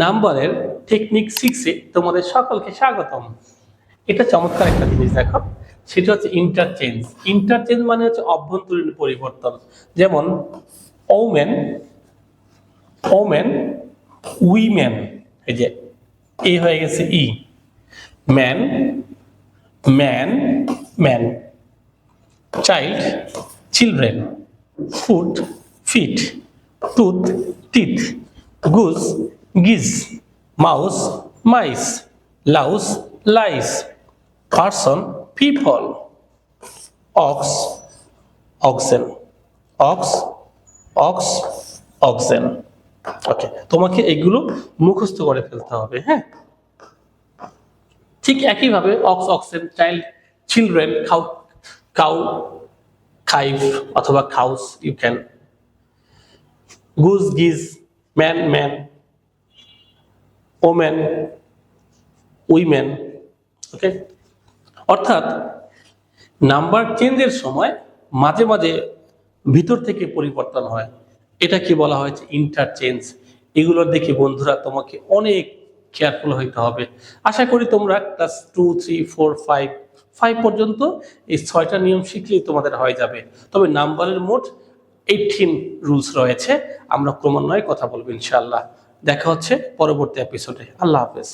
নাম্বারের টেকনিক 6-এ তোমাদের সকলকে স্বাগতম। এটা চমৎকার একটা জিনিস দেখো, সেটা হচ্ছে ইন্টারচেঞ্জ। ইন্টারচেঞ্জ মানে হচ্ছে অভ্যন্তরীণ পরিবর্তন। যেমন ওমেন, ওমেন, উইমেন, এই যে এ হয়ে গেছে E. Man, man, man. Child, children. Foot, feet. Tooth, teeth. Goose, geese. Mouse, mice. Louse, lice. Person, people. Ox, oxen. Ox, ox, oxen. Okay, তোমাকে এগুলো মুখস্থ করে ফেলতে হবে। হ্যাঁ, ঠিক একইভাবে ox, oxen, child, children, cow, cow, kine অথবা cows, you can. Goose, geese, man, man, woman, women. Okay, অর্থাৎ নাম্বার চেঞ্জের সময় মাঝে মাঝে ভিতর থেকে পরিবর্তন হয়, এটা কি বলা হয়েছে? ইন্টারচেঞ্জ। এগুলোর দেখে বন্ধুরা তোমাকে অনেক কেয়ারফুল হইতে হবে। আশা করি তোমরা ক্লাস 2, 3, 4, 5 পর্যন্ত এই 6টা নিয়ম শিখলেই তোমাদের হয়ে যাবে। তবে নাম্বারের মোট 18 রুলস রয়েছে, আমরা ক্রমান্বয়ে কথা বলবো ইনশাআল্লাহ। দেখা হচ্ছে পরবর্তী এপিসোডে। আল্লাহ হাফেজ।